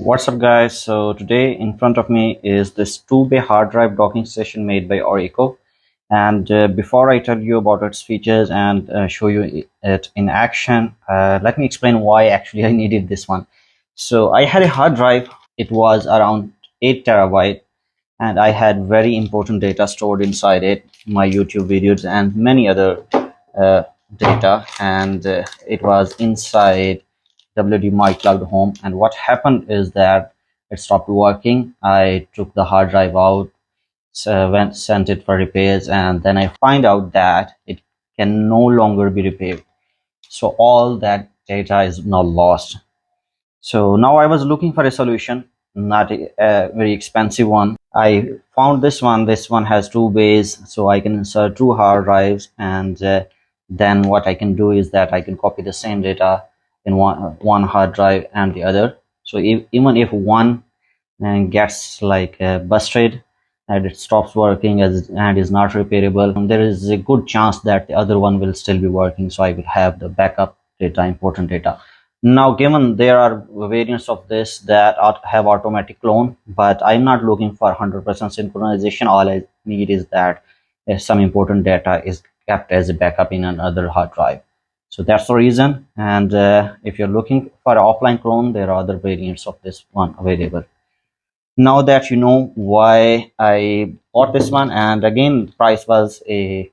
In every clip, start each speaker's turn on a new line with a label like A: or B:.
A: What's up guys, so today in front of me is this 2-bay hard drive docking station made by ORICO, and before I tell you about its features and show you it in action, let me explain why actually I needed this one. So I had a hard drive. It was around 8 terabyte, and I had very important data stored inside it, my YouTube videos and many other uh, data, and it was inside WD My Cloud Home. And what happened is that it stopped working. I took the hard drive out, sent it for repairs, and then I find out that it can no longer be repaired. So all that data is now lost. So now I was looking for a solution, not a very expensive one. I found this one. This one has 2 bays, so I can insert 2 hard drives, and then what I can do is that I can copy the same data in one hard drive and the other. So even if one gets like busted and it stops working and is not repairable, there is a good chance that the other one will still be working, so I will have the backup data, important data. Now, given there are variants of this that have automatic clone, but I'm not looking for 100% synchronization. All I need is that some important data is kept as a backup in another hard drive. So that's the reason. And if you're looking for an offline clone, there are other variants of this one available. Now that you know why I bought this one, and again, price was a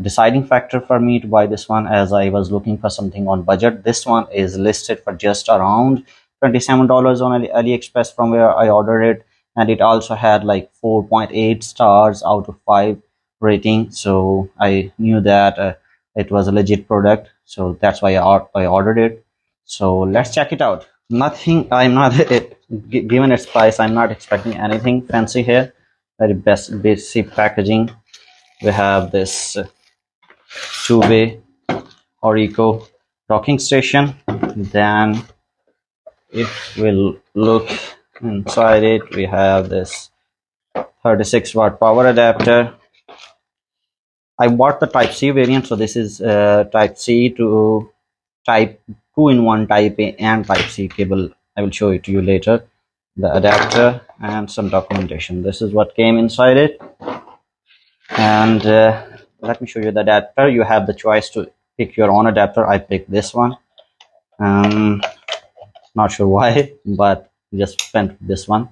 A: deciding factor for me to buy this one, as I was looking for something on budget. This one is listed for just around $27 on AliExpress from where I ordered it, and it also had like 4.8 stars out of 5 rating. So I knew that it was a legit product, so that's why I ordered it. So let's check it out. Nothing, I'm not given its price, I'm not expecting anything fancy here. Very basic packaging. We have this 2-bay ORICO docking station. Then if we'll look inside it, we have this 36-watt power adapter. I bought the Type C variant, so this is Type C to Type 2-in-1 Type A and Type C cable. I will show it to you later. The adapter and some documentation. This is what came inside it. And let me show you the adapter. You have the choice to pick your own adapter. I picked this one. Not sure why, but just went with this one.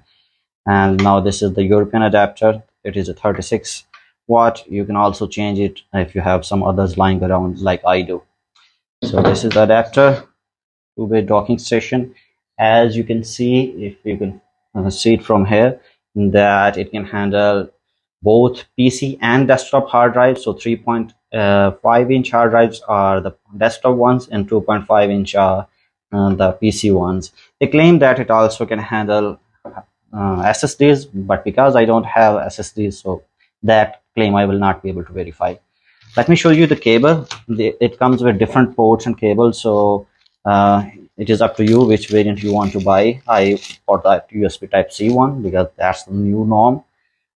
A: And now this is the European adapter. It is a 36 watt. You can also change it if you have some others lying around like I do. So this is the adapter, 2-bay docking station. As you can see, if you can see it from here, that it can handle both PC and desktop hard drives. So 3.5-inch hard drives are the desktop ones, and 2.5-inch are the PC ones. They claim that it also can handle SSDs, but because I don't have SSDs, so that claim I will not be able to verify. Let me show you the cable. It comes with different ports and cables, so it is up to you which variant you want to buy. I bought that USB Type-C one because that's the new norm.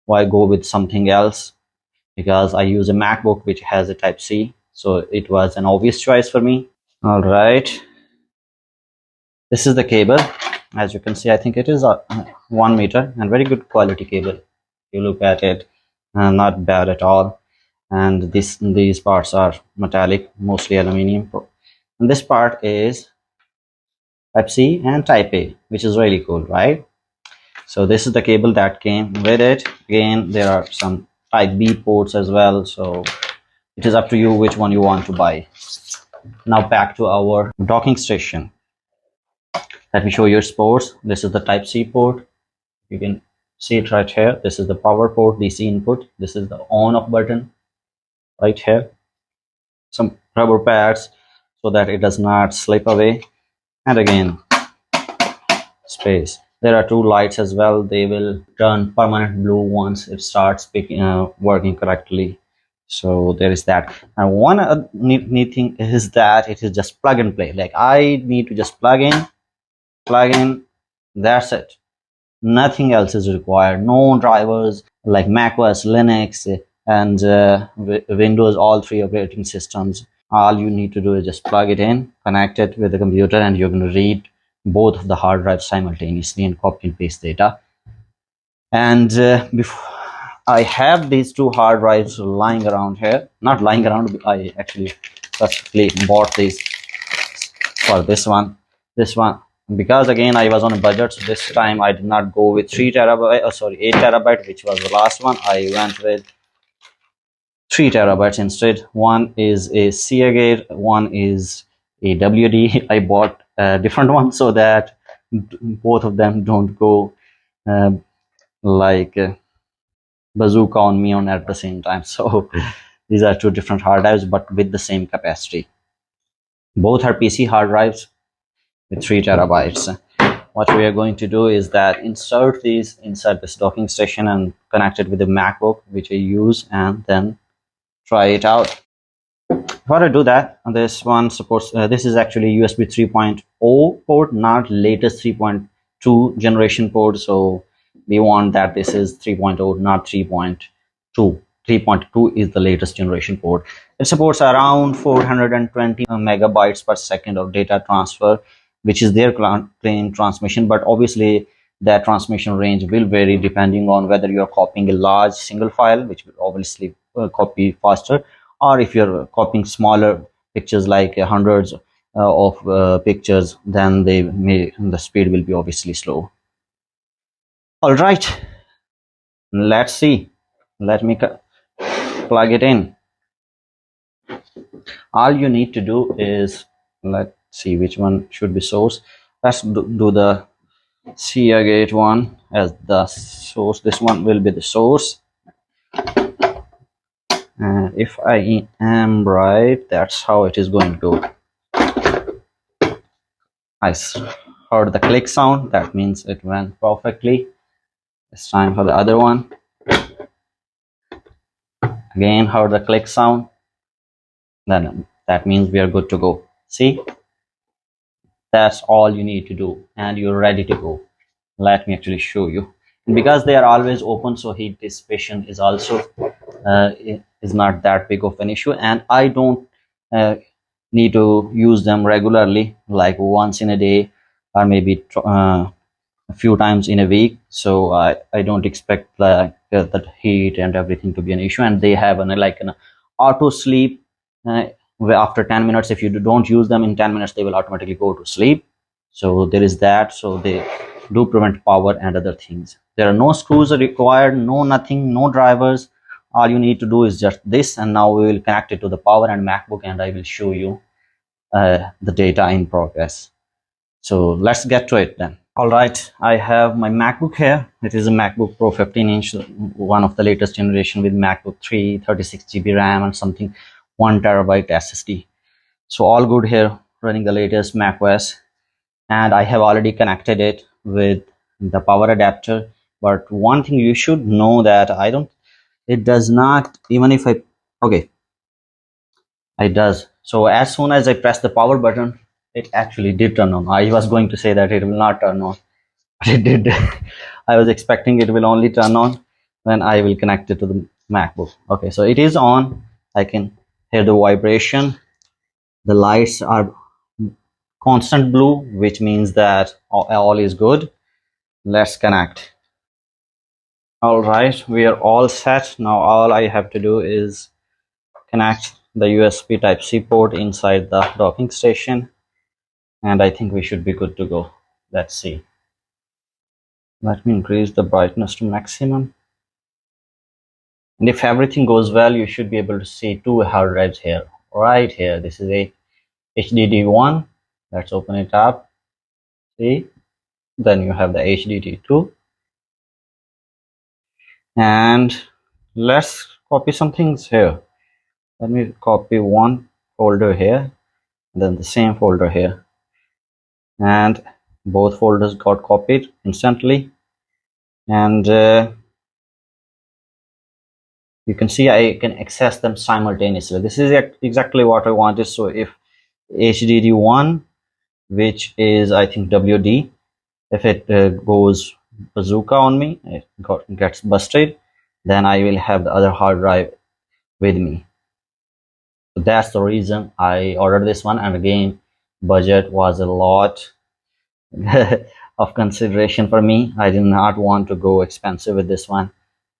A: Why go with something else? Because I use a MacBook which has a Type-C, so it was an obvious choice for me. All right, this is the cable. As you can see, I think it is 1 meter and very good quality cable. You look at it, not bad at all. And these parts are metallic, mostly aluminium, and this part is Type-C and Type A, which is really cool, right? So this is the cable that came with it. Again, there are some Type B ports as well, so it is up to you which one you want to buy. Now back to our docking station. Let me show you its ports. This is the Type-C port. You can see it right here. This is the power port, DC input. This is the on-off button right here. Some rubber pads so that it does not slip away. And again, space. There are 2 lights as well. They will turn permanent blue once it starts working correctly. So there is that. And one neat thing is that it is just plug and play. Like I need to just plug in, that's it. Nothing else is required. No drivers like macOS, Linux, and Windows, all 3 operating systems. All you need to do is just plug it in, connect it with the computer, and you're going to read both of the hard drives simultaneously and copy and paste data. And before, I have these two hard drives lying around here, not lying around, I actually specifically bought these for this one, because again I was on a budget, so this time I did not go with 3 terabyte, sorry, 8 terabyte, which was the last one. I went with 3 terabytes instead. One is a Seagate, one is a WD. I bought a different one so that both of them don't go uh, like bazooka on me on at the same time. So these are two different hard drives but with the same capacity. Both are PC hard drives with 3 terabytes. What we are going to do is that insert these inside this docking station and connect it with the MacBook which I use, and then try it out. Before I do that, this one supports this is actually USB 3.0 port, not latest 3.2 generation port. So we want that this is 3.0, not 3.2. 3.2 is the latest generation port. It supports around 420 megabytes per second of data transfer, which is their claim transmission, but obviously that transmission range will vary depending on whether you're copying a large single file, which will obviously copy faster, or if you're copying smaller pictures like hundreds of pictures, then the speed will be obviously slow. All right, let's see. Let me plug it in. All you need to do is, let's see which one should be source. Let's do the Seagate one as the source. This one will be the source. If I am right, that's how it is going to go. I heard the click sound, that means it went perfectly. It's time for the other one. Again heard the click sound, then that means we are good to go. See, that's all you need to do and you're ready to go. Let me actually show you. And because they are always open, so heat dissipation is also is not that big of an issue, and I don't need to use them regularly, like once in a day or maybe a few times in a week. So I don't expect like the heat and everything to be an issue. And they have an auto sleep where after 10 minutes, if you don't use them in 10 minutes, they will automatically go to sleep. So there is that. So they do prevent power and other things. There are no screws required, no nothing, no drivers. All you need to do is just this, and now we will connect it to the power and MacBook, and I will show you the data in progress. So let's get to it then. All right, I have my MacBook here. It is a MacBook Pro 15-inch, one of the latest generation with MacBook 3, 36 GB RAM and something 1 terabyte SSD. So all good here, running the latest macOS, and I have already connected it with the power adapter. But one thing you should know that it does not, even if okay, it does. So as soon as I press the power button, it actually did turn on. I was going to say that it will not turn on, but it did. I was expecting it will only turn on when I will connect it to the MacBook. Okay, so it is on. I can hear the vibration. The lights are constant blue, which means that all is good. Let's connect. All right, we are all set. Now all I have to do is connect the USB Type-C port inside the docking station, and I think we should be good to go. Let's see. Let me increase the brightness to maximum. And if everything goes well, you should be able to see two hard drives here, right here. This is a HDD one. Let's open it up. See, then you have the HDD 2, and let's copy some things here. Let me copy one folder here, then the same folder here, and both folders got copied instantly. And you can see I can access them simultaneously. This is exactly what I wanted. So if HDD1, which is I think WD, if it goes bazooka on me, it gets busted, then I will have the other hard drive with me. So that's the reason I ordered this one. And again, budget was a lot. of consideration for me. I did not want to go expensive with this one,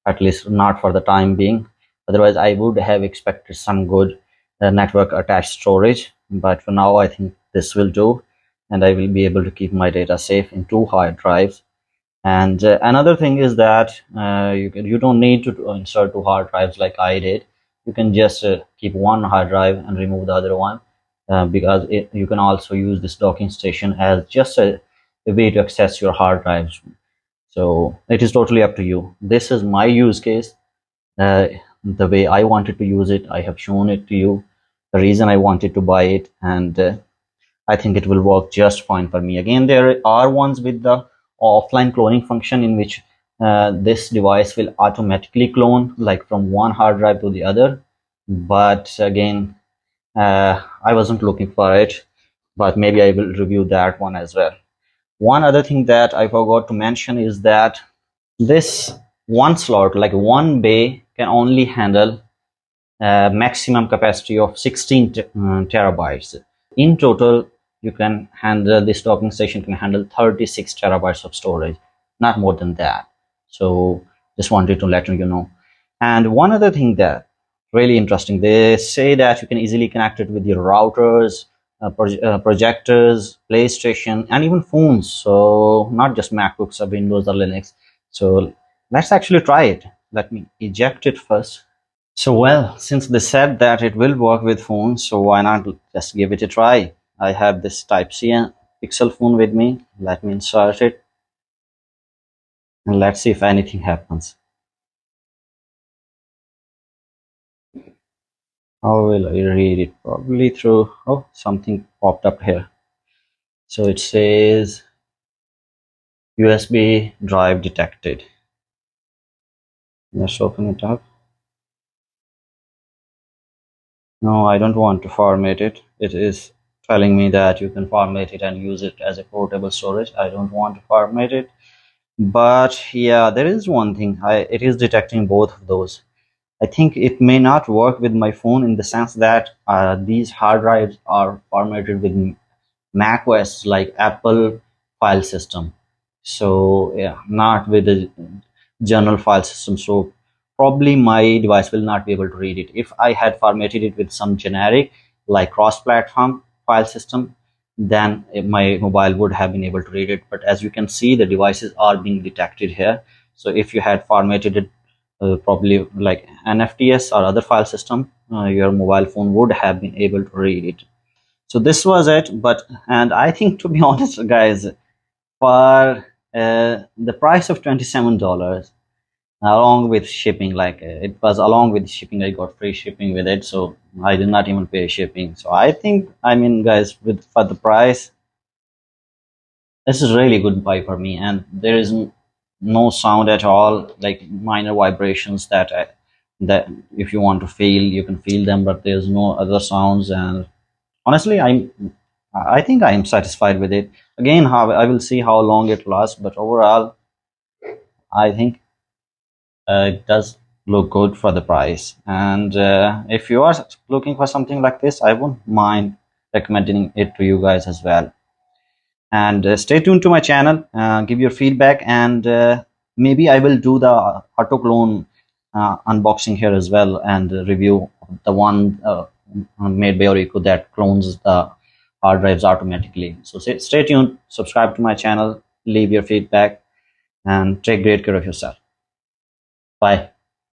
A: at least not for the time being. Otherwise, I would have expected some good network attached storage, but for now, I think this will do, and I will be able to keep my data safe in two hard drives. And another thing is that you don't need to insert two hard drives like I did. You can just keep one hard drive and remove the other one, because you can also use this docking station as just a way to access your hard drives. So it is totally up to you. This is my use case. uh, the way I wanted to use it, I have shown it to you, the reason I wanted to buy it, and I think it will work just fine for me. Again, there are ones with the offline cloning function in which this device will automatically clone like from one hard drive to the other. But again, I wasn't looking for it, but maybe I will review that one as well. One other thing that I forgot to mention is that this one slot, like one bay, can only handle maximum capacity of 16 terabytes. In total, you can handle, this docking station can handle 36 terabytes of storage, not more than that. So just wanted to let you know. And one other thing that really interesting, they say that you can easily connect it with your routers, projectors, PlayStation, and even phones. So not just MacBooks or Windows or Linux. So let's actually try it. Let me eject it first. So well, since they said that it will work with phones, so why not just give it a try? I have this Type-C Pixel phone with me. Let me insert it and let's see if anything happens. How will I read it? Probably through, oh, something popped up here. So it says USB drive detected. Let's open it up. No, I don't want to format it. It is telling me that you can format it and use it as a portable storage. I don't want to format it. But yeah, there is one thing. It is detecting both of those. I think it may not work with my phone in the sense that these hard drives are formatted with Mac OS like Apple file system. So yeah, not with the general file system. So probably my device will not be able to read it. If I had formatted it with some generic like cross-platform file system, then my mobile would have been able to read it. But as you can see, the devices are being detected here. So if you had formatted it probably like NFTS or other file system, your mobile phone would have been able to read it. So this was it. But and I think, to be honest guys, for the price of $27 along with shipping, like it was along with shipping, I got free shipping with it, so I did not even pay shipping. So I think, I mean guys, with for the price, this is really good buy for me. And there is no sound at all, like minor vibrations that that if you want to feel, you can feel them, but there's no other sounds. And honestly, I think I am satisfied with it. Again, how I will see how long it lasts, but overall I think it does look good for the price. And if you are looking for something like this, I won't mind recommending it to you guys as well. And stay tuned to my channel, give your feedback, and maybe I will do the auto clone unboxing here as well, and review the one made by ORICO that clones the hard drives automatically. So stay tuned, subscribe to my channel, leave your feedback, and take great care of yourself. Bye.